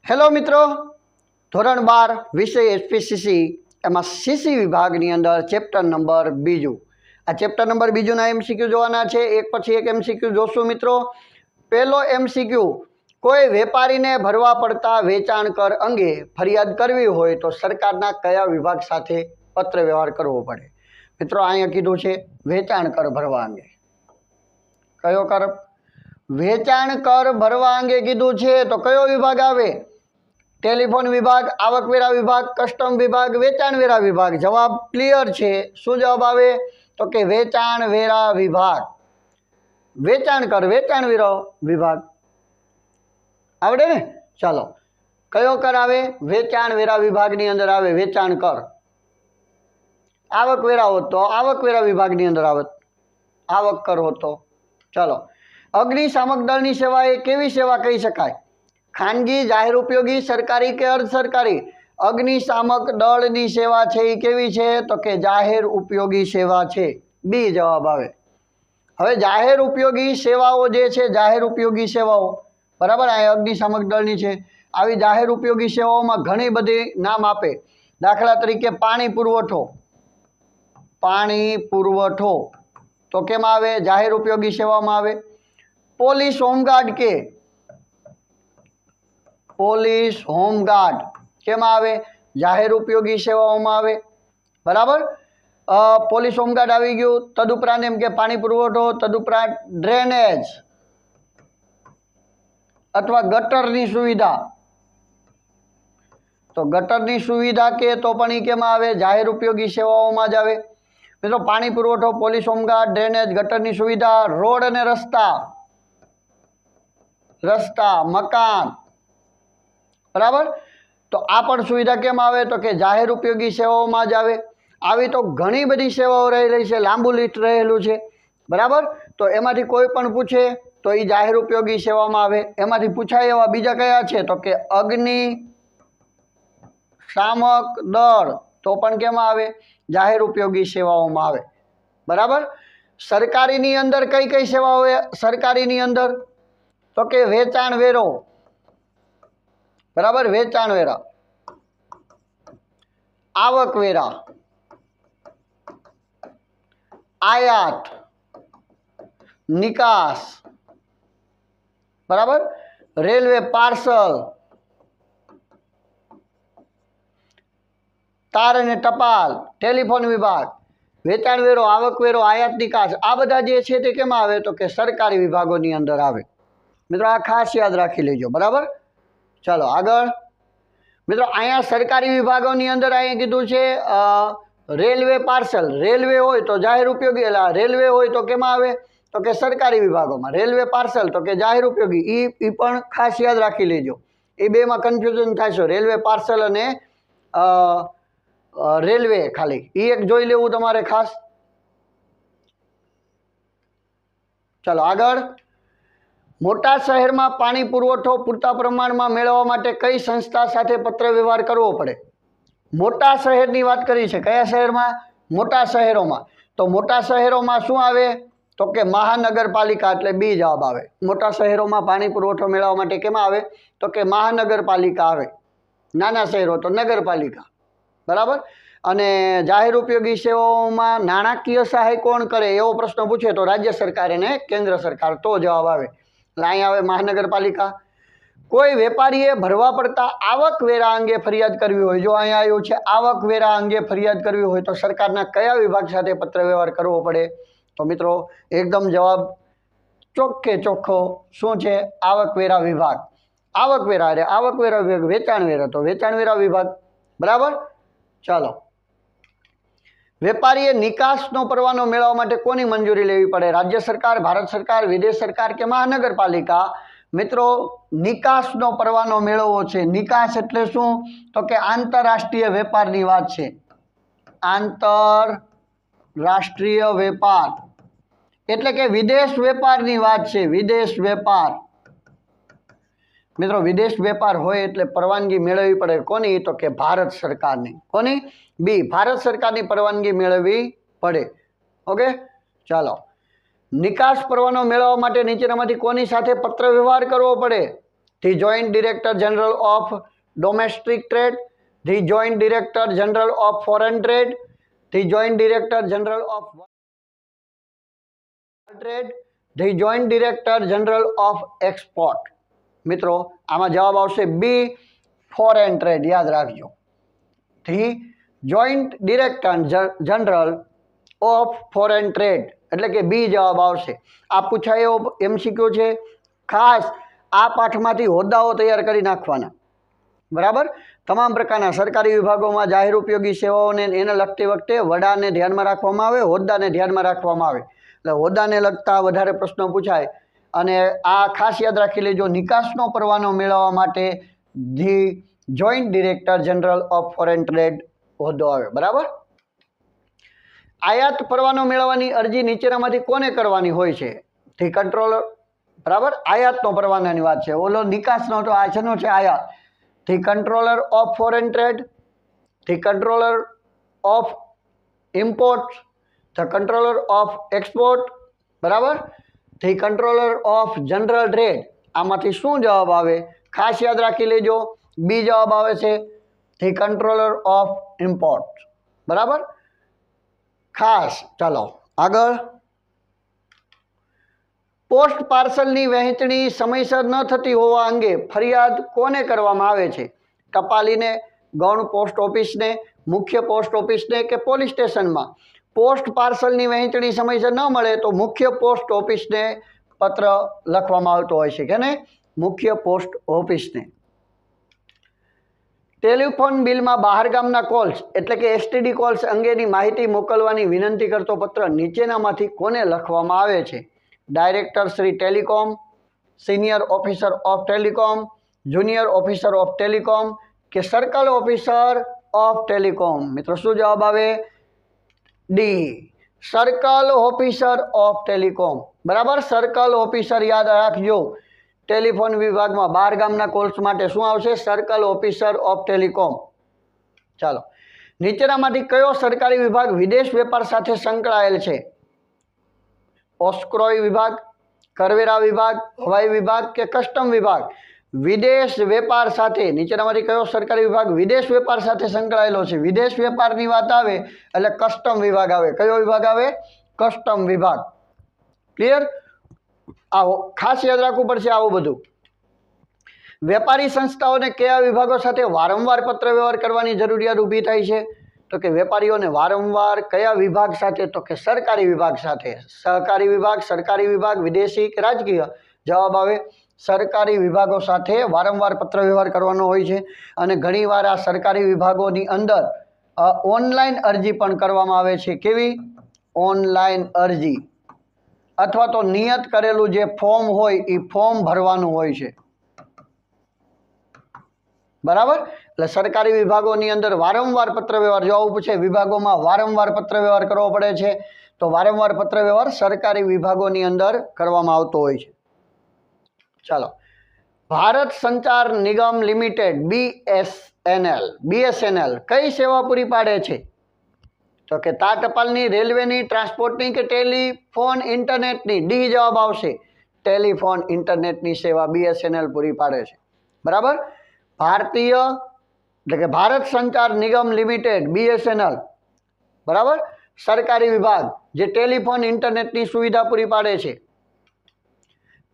Hello मित्रों, धोरण 12 विषय एसपीसीसी एम सीसी विभागनी अंदर चेप्टर नंबर बीजू आ चेप्टर नंबर बीजूना एमसीक्यू जोवाना छे। एक पछी एक एमसीक्यू जोशुं मित्रों। पहलो एमसीक्यू, कोई वेपारी ने भरवा पड़ता वेचाण कर अंगे फरियाद करवी होय तो सरकारना कया विभाग साथे पत्र व्यवहार करवो पड़े। मित्रों अहींया कीधुं छे वेचाण कर भरवा अंगे कयो कर वेचाण कर भरवा अंगे कीधुं छे तो कयो विभाग आवे? टेलिफोन विभाग, आवकवेरा विभाग, कस्टम विभाग, वेचाण वेरा विभाग। जवाब क्लियर है। शू जवाब आवे तो कि वेचाण वेरा विभाग। वेचाण कर वेचाण वेरा विभाग आवड़े ने। चलो कयो कर आवे? वेचाण वेरा विभागनी अंदर आवे वेचाण कर। आवकवेरा हो तो आवकवेरा विभागनी अंदर आवत आवक कर हो तो। चलो अग्निशामक दळनी सेवा ए केवी सेवा कही शकाय? खानगी, जाहिर उपयोगी, सरकारी के अर्ध सरकारी? अग्निशामक दळनी सेवा छे केवी छे तो के जाहिर उपयोगी सेवा छे। बी जवाब आवे। हवे जाहिर उपयोगी सेवाओ जे छे, जाहिर उपयोगी सेवाओ बराबर आ अग्निशामक दळनी छे। आवी जाहिर उपयोगी सेवाओमां घणी बधी नाम आपे। दाखला तरीके पाणी पुरवठो, पाणी पुरवठो तो केमां आवे? जाहिर उपयोगी सेवामां आवे। पोलीस होमगार्ड के पोलीस होमगार्ड केमां आवे? जाहिर उपयोगी सेवाओमां आवे बराबर। पोलीस होमगार्ड आवी गयुं। तदुपरांत एम के पाणी पुरवठो, तदुपरांत ड्रेनेज अथवा गटरनी सुविधा तो गटरनी सुविधा के तो पण ई केमां आवे? जाहिर उपयोगी सेवाओमां ज आवे। मित्रों पाणी पुरवठो, पोलीस होमगार्ड, ड्रेनेज, गटरनी सुविधा, रोड अने रस्ता रस्ता मकान बराबर। तो आ पण सुविधा केम आवे तो कि जाहिर उपयोगी सेवाओमां ज आवे। आवी तो घणी बधी सेवाओ रहेली छे, लांबू लिस्ट रहेलुं छे बराबर। तो एमांथी कोई पण पूछे तो ई जाहिर उपयोगी सेवामां आवे। एमांथी पूछाय एवा बीजा कया छे तो कि अग्निशामक दळ तो पण केमां आवे? जाहिर उपयोगी सेवाओमां आवे बराबर। सरकारीनी अंदर कई कई सेवाओ सरकारीनी अंदर तो कि वेचाण वेरो बराबर, वेचाण वेरा, आवकवेरा, आयात, निकास बराबर, रेलवे पार्सल, तार अने टपाल, टेलिफोन विभाग, वेचाण वेरो, आवकवेरो, आयात, निकास आ बधा जे छे ते केमां आवे तो कि सरकारी विभागोनी अंदर आवे। मित्रों आ खास याद राखी लेजो बराबर। चलो आगळ। मित्रों अहींया सरकारी विभागोनी अंदर अहीं कीधुं छे रेलवे पार्सल। रेलवे होय तो जाहिर उपयोगी, रेलवे होय तो केमां आवे तो कि सरकारी विभागोमां। रेलवे पार्सल तो कि जाहिर उपयोगी। ई पण खास याद राखी लेजो। ए बेमां कन्फ्यूजन थाय छे। रेलवे पार्सल अने रेलवे खाली ई एक जोई लेवुं तमारे खास। चलो आगळ। मोटा शहर में पानी पुरवठो पूरता प्रमाण में मेळववा माटे कई संस्था साथे पत्र व्यवहार करवो पड़े? मोटा शहर की बात करी है। कया शहर में? मोटा शहरों में। तो मोटा शहरों में शू आवे तो कि महानगरपालिका एटले बी जवाब आवे। मोटा शहरों में पानी पुरवठो मेळववा माटे केमां आवे तो कि महानगरपालिका आवे। नाना शहरों तो नगरपालिका बराबर। अने जाहिर उपयोगी सेवाओं में नाणाकीय सहाय कोण करे एवो प्रश्न पूछे तो राज्य सरकार अने केंद्र सरकार तो जवाब आवे। लाइन आवे महानगरपालिका। कोई वेपारीए भरवा पड़ता आवकवेरा अंगे फरियाद करवी होय, जो अहीं आव्युं छे आवकवेरा अंगे फरियाद करवी होय तो सरकारना कया विभाग साथे पत्र व्यवहार करवो पड़े? तो मित्रों एकदम जवाब चोख्खे चोख्खो शुं छे? आवकवेरा विभाग। आवकवेरा अरे आवकवेरा विभाग, वेचाण वेरा तो वेचाण वेरा विभाग बराबर। चलो वेपारीए निकासनो परवानो मेळववा माटे कोनी मंजूरी लेवी पड़े? राज्य सरकार, भारत सरकार, विदेश सरकार के महानगरपालिका? मित्रों निकासनो परवानो मेळवવો छे। निकास एटले शुं तो कि आंतरराष्ट्रीय वेपारनी वात छे। आंतरराष्ट्रीय वेपार एटले कि विदेश वेपारनी वात छे। विदेश वेपार। मित्रों विदेश वेपार होय एटले परवानगी मेळववी पड़े कोनी तो कि भारत सरकारनी। कोनी? बी भारत सरकारनी परवानगी मेळववी पड़े। ओके चलो। निकास परवानो मेळववा माटे नीचेनामांथी कोनी साथे पत्र व्यवहार करवो पड़े? The joint director general of domestic trade, the joint director general of foreign trade, the joint director general of trade, the joint director general of export. મિત્રો આમાં જવાબ આવશે બી, ફોરેન ટ્રેડ. યાદ રાખજો, the joint director general of foreign trade એટલે કે બી જવાબ આવશે. આ પૂછાય એવો MCQ છે. ખાસ આ પાઠમાંથી હોદ્દાઓ તૈયાર કરી નાખવાના. બરાબર. તમામ પ્રકારના સરકારી વિભાગોમાં જાહેર ઉપયોગી સેવાઓને એને લગતી વખતે વડાને ધ્યાનમાં રાખવામાં આવે, હોદ્દાને ધ્યાનમાં રાખવામાં આવે. એટલે હોદ્દાને લગતા વધારે પ્રશ્નો પૂછાય. અને આ ખાસ યાદ રાખી લેજો, નિકાસનો પરવાનો મેળવવા માટે the joint director general of foreign trade હોદ્દો આવે. બરાબર. આયાત પરવાનો મેળવવાની અરજી નીચેનામાંથી કોને કરવાની હોય છે? The controller. બરાબર. આયાતનો પરવાનાની વાત છે, ઓલો નિકાસનો તો આ શેનો છે? આયાત. The controller of foreign trade, the controller of import, the controller of export. બરાબર. The controller of general trade. આમાંથી શું જવાબ આવે? ખાસ યાદ રાખી લેજો, બી જવાબ આવે છે, ધી કંટ્રોલર ઓફ ઇમ્પોર્ટ. બરાબર. ખાસ ચાલો આગળ. પોસ્ટ પાર્સલની વહેંચણી સમયસર ન થતી હોવા અંગે ફરિયાદ કોને કરવામાં આવે છે? ટપાલીને, ગૌણ પોસ્ટ ઓફિસને, મુખ્ય પોસ્ટ ઓફિસને કે પોલીસ સ્ટેશનમાં? પોસ્ટ પાર્સલની વહેંચણી સમયસર ન મળે તો મુખ્ય પોસ્ટ ઓફિસને પત્ર લખવામાં આવતો હોય છે. કે ને? મુખ્ય પોસ્ટ ઓફિસને. ટેલિફોન બિલમાં બહાર ગામના કોલ્સ એટલે કે STD કોલ્સ અંગેની માહિતી મોકલવાની વિનંતી કરતો પત્ર નીચેનામાંથી કોને લખવામાં આવે છે? Director Shri telecom, senior officer of telecom, junior officer of telecom કે સર્કલ ઓફિસર ઓફ ટેલિકોમ? મિત્રો શું જવાબ આવે? D, circle officer of telecom. બરાબર. સર્કલ ઓફિસર યાદ રાખજો. ટેલિફોન વિભાગમાં બહાર ગામના કોલ્સ માટે શું આવશે? Circle officer of telecom. ચાલો, નીચેનામાંથી કયો સરકારી વિભાગ વિદેશ વેપાર સાથે સંકળાયેલ છે? ઓસ્ક્રોય વિભાગ, કરવેરા વિભાગ, હવાઈ વિભાગ કે કસ્ટમ વિભાગ? વિદેશ વેપાર સાથે નીચેનામાંથી કયો સરકારી વિભાગ વિદેશ વેપાર સાથે સંકળાયેલો છે? વિદેશ વેપારની વાત આવે એટલે કસ્ટમ વિભાગ આવે. કયો વિભાગ આવે? કસ્ટમ વિભાગ. ક્લિયર? આવો ખાસ યાદ રાખવું પડશે આવું બધું. વેપારી સંસ્થાઓને કયા વિભાગો સાથે વારંવાર પત્ર વ્યવહાર કરવાની જરૂરિયાત ઊભી થાય છે? તો કે વેપારીઓને વારંવાર કયા વિભાગ સાથે? તો કે સરકારી વિભાગ સાથે. સહકારી વિભાગ, સરકારી વિભાગ, વિદેશી કે રાજકીય? જવાબ આવે સરકારી વિભાગો સાથે વારંવાર પત્ર વ્યવહાર કરવાનો હોય છે. અને ઘણીવાર આ સરકારી વિભાગોની અંદર ઓનલાઈન અરજી પણ કરવામાં આવે છે. કેવી? ઓનલાઈન અરજી. અથવા તો નિયત કરેલું જે ફોર્મ હોય એ ફોર્મ ભરવાનું હોય છે. બરાબર. એટલે સરકારી વિભાગોની અંદર વારંવાર પત્ર વ્યવહાર, જો આવું પૂછે વિભાગોમાં વારંવાર પત્ર વ્યવહાર કરવો પડે છે તો વારંવાર પત્ર વ્યવહાર સરકારી વિભાગોની અંદર કરવામાં આવતો હોય છે. ચાલો, ભારત સંચાર નિગમ લિમિટેડ BSNL કઈ સેવા પૂરી પાડે છે? તો કે તા ટપાલની, રેલવેની, ટ્રાન્સપોર્ટની કે ટેલિફોન ઇન્ટરનેટની? ડી જવાબ આવશે, ટેલિફોન ઇન્ટરનેટની સેવા BSNL પૂરી પાડે છે. બરાબર. ભારતીય એટલે કે ભારત સંચાર નિગમ લિમિટેડ BSNL, બરાબર, સરકારી વિભાગ જે ટેલિફોન ઇન્ટરનેટની સુવિધા પૂરી પાડે છે.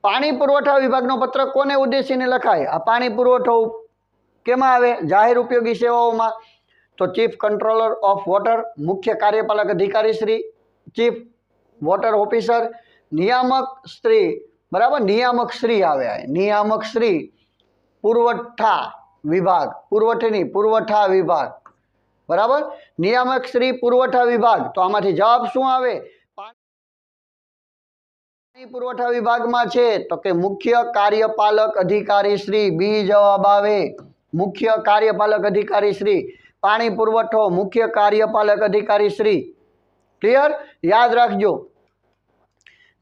પાણી પુરવઠા વિભાગનો પત્ર કોને ઉદ્દેશીને લખાય? આ પાણી પુરવઠો કેમાં આવે? જાહેર ઉપયોગી સેવાઓમાં. તો ચીફ કંટ્રોલર ઓફ વોટર, મુખ્ય કાર્યપાલક અધિકારી શ્રી, ચીફ વોટર ઓફિસર, નિયામક શ્રી. બરાબર. નિયામક શ્રી આવે. નિયામક શ્રી પુરવઠા વિભાગ, પુરવઠની પુરવઠા વિભાગ. બરાબર. નિયામક શ્રી પુરવઠા વિભાગ. તો આમાંથી જવાબ શું આવે? પાણી પુરવઠા વિભાગમાં છે તો કે મુખ્ય કાર્યપાલક અધિકારી શ્રી. બી જવાબ આવે, મુખ્ય કાર્યપાલક અધિકારી શ્રી. પાણી પુરવઠો મુખ્ય કાર્યપાલક અધિકારી શ્રી. ક્લિયર? યાદ રાખજો.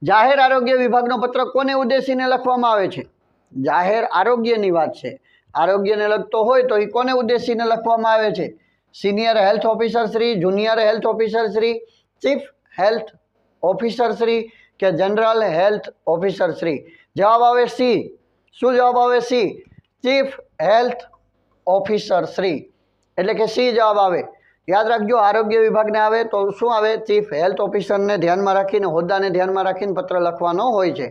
જાહેર આરોગ્ય વિભાગનો પત્ર કોને ઉદ્દેશીને લખવામાં આવે છે? જાહેર આરોગ્યની વાત છે, આરોગ્યને લગતો હોય તો એ કોને ઉદ્દેશીને લખવામાં આવે છે? Senior health officer Shri, junior health officer Shri, chief health officer Shri કે જનરલ હેલ્થ ઓફિસર શ્રી? જવાબ આવે સી, શું જવાબ આવે? C, chief health officer Shri, એટલે કે સી જવાબ આવે. યાદ રાખજો, આરોગ્ય વિભાગને આવે તો શું આવે? ચીફ હેલ્થ ઓફિસરને ધ્યાનમાં રાખીને, હોદ્દાને ધ્યાનમાં રાખીને પત્ર લખવાનો હોય છે.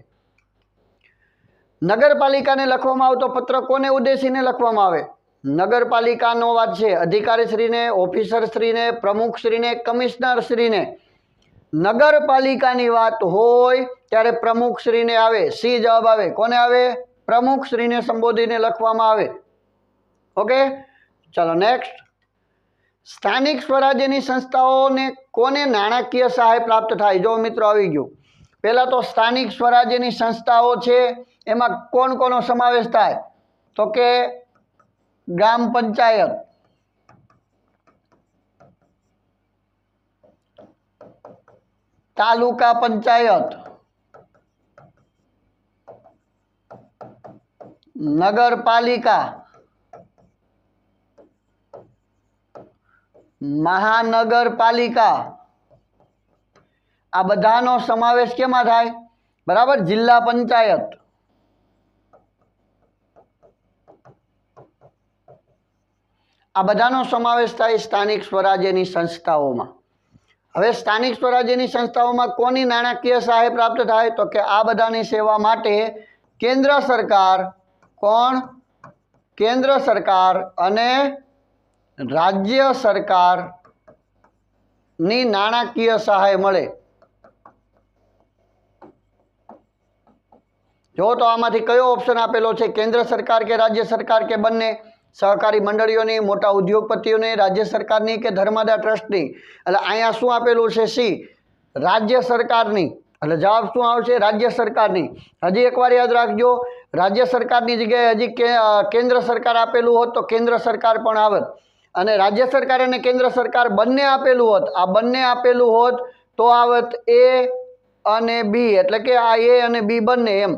નગરપાલિકાને લખવામાં આવતો પત્ર કોને ઉદ્દેશીને લખવામાં આવે? નગરપાલિકાનો વાત છે, અધિકારીશ્રીને, ઓફિસરશ્રીને, પ્રમુખશ્રીને, કમિશનરશ્રીને. નગરપાલિકાની વાત હોય ત્યારે પ્રમુખશ્રીને આવે. સી જવાબ આવે. કોને આવે? પ્રમુખશ્રીને સંબોધીને લખવામાં આવે. ઓકે, ચાલો નેક્સ્ટ. સ્થાનિક સ્વરાજ્યની સંસ્થાઓને કોને નાણાકીય સહાય પ્રાપ્ત થાય? જો મિત્રો આવી ગયું. પહેલાં તો સ્થાનિક સ્વરાજ્યની સંસ્થાઓ છે એમાં કોણ કોનો સમાવેશ થાય? તો કે ગ્રામ પંચાયત, તાલુકા પંચાયત, નગરપાલિકા, મહાનગરપાલિકા, આ બધાનો સમાવેશ કેમાં થાય? બરાબર, જિલ્લા પંચાયત. આ બધાનો સમાવેશ થાય સ્થાનિક સ્વરાજ્યની સંસ્થાઓમાં. હવે સ્થાનિક સ્વરાજ્યની સંસ્થાઓમાં કોની નાણાકીય સહાય પ્રાપ્ત થાય? તો કે આ બધાની સેવા માટે કેન્દ્ર સરકાર, કોણ? કેન્દ્ર સરકાર અને રાજ્ય સરકારની નાણાકીય સહાય મળે. જો તો આમાંથી કયો ઓપ્શન આપેલો છે? કેન્દ્ર સરકાર કે રાજ્ય સરકાર કે બંને? સહકારી મંડળીઓની, મોટા ઉદ્યોગપતિઓની, રાજ્ય સરકારની કે ધર્માદા ટ્રસ્ટની? એટલે અહીંયા શું આપેલું છે? સી, રાજ્ય સરકારની. એટલે જવાબ શું આવશે? રાજ્ય સરકારની. હજી એકવાર યાદ રાખજો, રાજ્ય સરકારની જગ્યાએ હજી કેન્દ્ર સરકાર આપેલું હોત તો કેન્દ્ર સરકાર પણ આવત, અને રાજ્ય સરકાર અને કેન્દ્ર સરકાર બંને આપેલું હોત, આ બંને આપેલું હોત તો આવત એ અને બી, એટલે કે આ એ અને બી બંને, એમ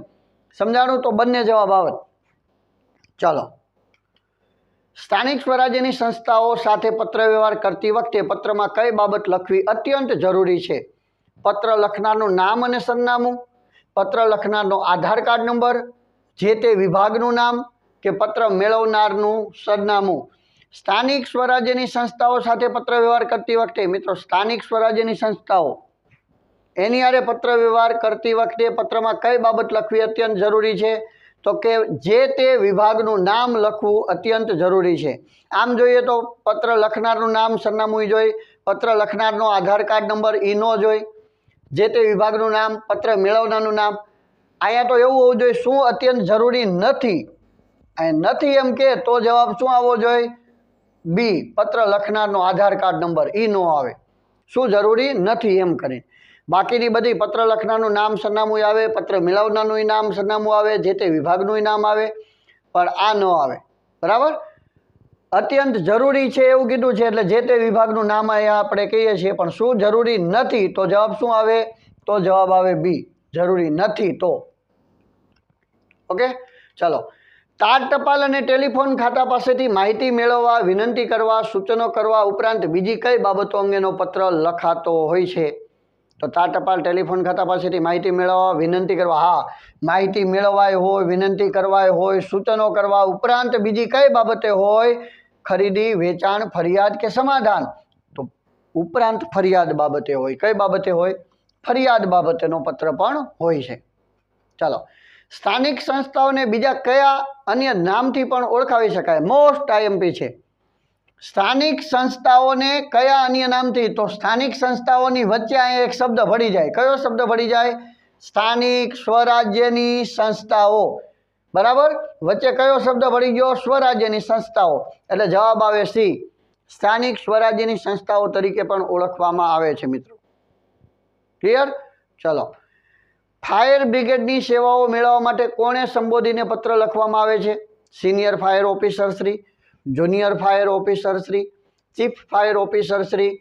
સમજાણું? તો બંને જવાબ આવત. ચાલો, સ્થાનિક સ્વરાજ્યની સંસ્થાઓ સાથે પત્ર વ્યવહાર કરતી વખતે પત્રમાં કઈ બાબત લખવી અત્યંત જરૂરી છે? પત્ર લખનારનું નામ અને સરનામું, પત્ર લખનારનો આધાર કાર્ડ નંબર, જે તે વિભાગનું નામ કે પત્ર મેળવનારનું સરનામું. સ્થાનિક સ્વરાજ્યની સંસ્થાઓ સાથે પત્ર વ્યવહાર કરતી વખતે મિત્રો, સ્થાનિક સ્વરાજ્યની સંસ્થાઓ એની હારે પત્ર વ્યવહાર કરતી વખતે પત્રમાં કઈ બાબત લખવી અત્યંત જરૂરી છે? તો કે જે તે વિભાગનું નામ લખવું અત્યંત જરૂરી છે. આમ જોઈએ તો પત્ર લખનારનું નામ, સરનામું જોઈ, પત્ર લખનારનો આધાર કાર્ડ નંબર એ ન જોઈ, જે તે વિભાગનું નામ, પત્ર મેળવનારનું નામ. અહીંયા તો એવું હોવું જોઈએ, શું અત્યંત જરૂરી નથી, નથી એમ કે તો જવાબ શું આવવો જોઈએ? બી, પત્ર લખનારનો આધાર કાર્ડ નંબર એ ન આવે. શું જરૂરી નથી એમ કરીને. બાકીની બધી પત્ર લખનારનું નામ, સરનામું આવે, પત્ર મેળવનારનું નામ, સરનામું આવે, જે તે વિભાગનું નામ આવે, પણ આ ન આવે. બરાબર, અત્યંત જરૂરી છે એવું કીધું છે એટલે જે તે વિભાગનું નામ અહીંયા આપણે કહીએ છીએ, પણ શું જરૂરી નથી તો જવાબ શું આવે? તો જવાબ આવે બી, જરૂરી નથી તો. ઓકે, ચાલો. તાર ટપાલ અને ટેલિફોન ખાતા પાસેથી માહિતી મેળવવા, વિનંતી કરવા, સૂચનો કરવા ઉપરાંત બીજી કઈ બાબતો અંગેનો પત્ર લખાતો હોય છે? તો તાર ટપાલ, ટેલિફોન ખાતા પાસેથી માહિતી મેળવવા, વિનંતી કરવા. હા, માહિતી મેળવવાય હોય, વિનંતી કરવાય હોય, સૂચનો કરવા ઉપરાંત બીજી કઈ બાબતે હોય? ખરીદી, વેચાણ, ફરિયાદ કે સમાધાન? તો ઉપરાંત ફરિયાદ બાબતે હોય. કઈ બાબતે હોય? ફરિયાદ બાબતેનો પત્ર પણ હોય છે. ચાલો, સ્થાનિક સંસ્થાઓને બીજા કયા અન્ય નામથી પણ ઓળખાવી શકાય? મોસ્ટ આઈએમપી છે. સ્થાનિક સંસ્થાઓને કયા અન્ય નામથી? તો સ્થાનિક સંસ્થાઓની વચ્ચે અહીંયા એક શબ્દ ભળી જાય. કયો શબ્દ ભળી જાય? સ્થાનિક સ્વરાજ્યની સંસ્થાઓ. બરાબર, વચ્ચે કયો શબ્દ ભળી ગયો? સ્વરાજ્યની સંસ્થાઓ. એટલે જવાબ આવે સી, સ્થાનિક સ્વરાજ્યની સંસ્થાઓ તરીકે પણ ઓળખવામાં આવે છે મિત્રો. ક્લિયર? ચલો, ફાયર બ્રિગેડની સેવાઓ મેળવવા માટે કોને સંબોધીને પત્ર લખવામાં આવે છે? Senior fire officer Shri, junior fire officer Shri, chief fire officer Shri,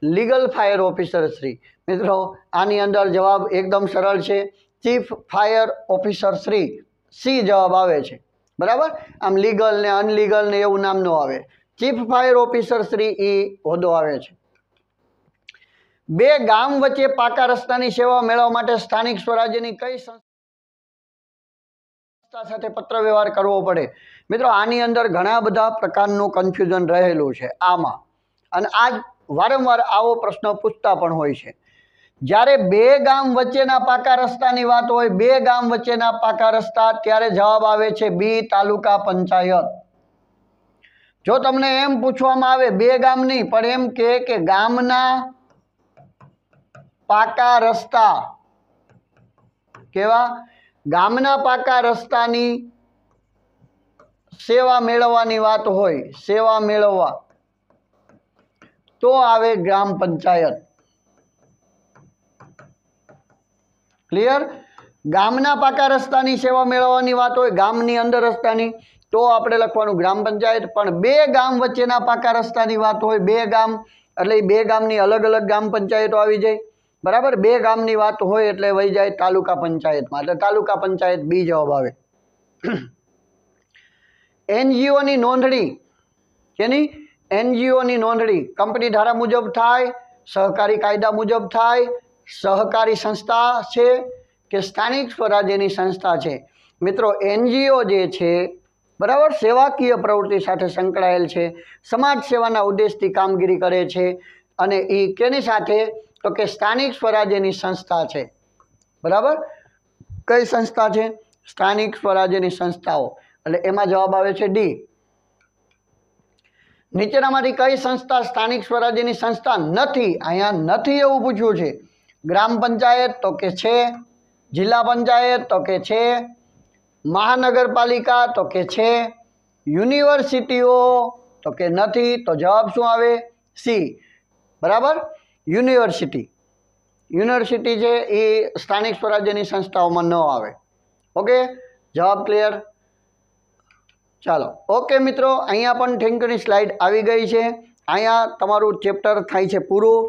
legal fire officer Shri. મિત્રો આની અંદર જવાબ એકદમ સરળ છે, chief fire officer Shri. C જવાબ આવે છે. બરાબર, આમ લીગલ ને અનલીગલ ને એવું નામ ન આવે. ચીફ ફાયર ઓફિસર શ્રી એ હોદ્દો આવે છે. બે ગામ વચ્ચે પાકા રસ્તાની સેવા મેળવવા માટે સ્થાનિક સ્વરાજ્યની કઈ સંસ્થા સંસ્થા સાથે પત્ર વ્યવહાર કરવો પડે? મિત્રો આની અંદર ઘણા બધા પ્રકારનું કન્ફ્યુઝન રહેલું છે આમાં, અને આ વારંવાર આવો પ્રશ્ન પૂછતા પણ હોય છે. જ્યારે બે ગામ વચ્ચેના પાકા રસ્તાની વાત હોય, બે ગામ વચ્ચેના પાકા રસ્તા, ત્યારે જવાબ આવે છે બી, તાલુકા પંચાયત. જો તમને એમ પૂછવામાં આવે બે ગામ નહીં પણ એમ કે ગામના પાકા રસ્તા, કેવા? ગામના પાકા રસ્તાની સેવા મેળવવાની વાત હોય, સેવા મેળવવા, તો આવે ગ્રામ પંચાયત. ક્લિયર? ગામના પાકા રસ્તાની સેવા મેળવવાની વાત હોય, ગામની અંદર રસ્તાની, તો આપણે લખવાનું ગ્રામ પંચાયત. પણ બે ગામ વચ્ચેના પાકા રસ્તાની વાત હોય, બે ગામ એટલે બે ગામની અલગ અલગ ગ્રામ પંચાયતો આવી જાય, બરાબર? બે ગામની વાત હોય એટલે વહી જાય તાલુકા પંચાયતમાં, એટલે તાલુકા પંચાયત બી જવાબ આવે. એનજીઓની નોંધણી, કેની? એનજીઓની નોંધણી કંપની ધારા મુજબ થાય, સહકારી કાયદા મુજબ થાય, સહકારી સંસ્થા છે કે સ્થાનિક સ્વરાજ્યની સંસ્થા છે? મિત્રો એનજીઓ જે છે, બરાબર, સેવાકીય પ્રવૃત્તિ સાથે સંકળાયેલ છે, સમાજ સેવાના ઉદ્દેશથી કામગીરી કરે છે, અને એ કેની સાથે? તો કે સ્થાનિક સ્વરાજ્યની સંસ્થા છે, બરાબર? કઈ સંસ્થા છે? સ્થાનિક સ્વરાજ્યની સંસ્થાઓ, એટલે એમાં જવાબ આવે છે ડી. નીચેનામાંથી કઈ સંસ્થા સ્થાનિક સ્વરાજ્યની સંસ્થા નથી? અહીંયા નથી એવું પૂછ્યું છે. ગ્રામ પંચાયત તો કે છે, જિલ્લા પંચાયત તો કે છે, મહાનગરપાલિકા તો કે છે, યુનિવર્સિટીઓ તો કે નથી. તો જવાબ શું આવે? સી, બરાબર? યુનિવર્સિટી. યુનિવર્સિટી છે એ સ્થાનિક સ્વરાજ્યની સંસ્થાઓમાં ન આવે. ઓકે, જવાબ ક્લિયર? ચાલો, ઓકે મિત્રો, અહીંયા પણ થેન્કની સ્લાઇડ આવી ગઈ છે. અહીંયા તમારું ચેપ્ટર થાય છે પૂરું.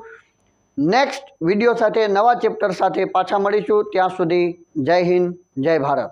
નેક્સ્ટ વિડીયો સાથે, નવા ચેપ્ટર સાથે પાછા મળીશું. ત્યાં સુધી જય હિન્દ, જય ભારત.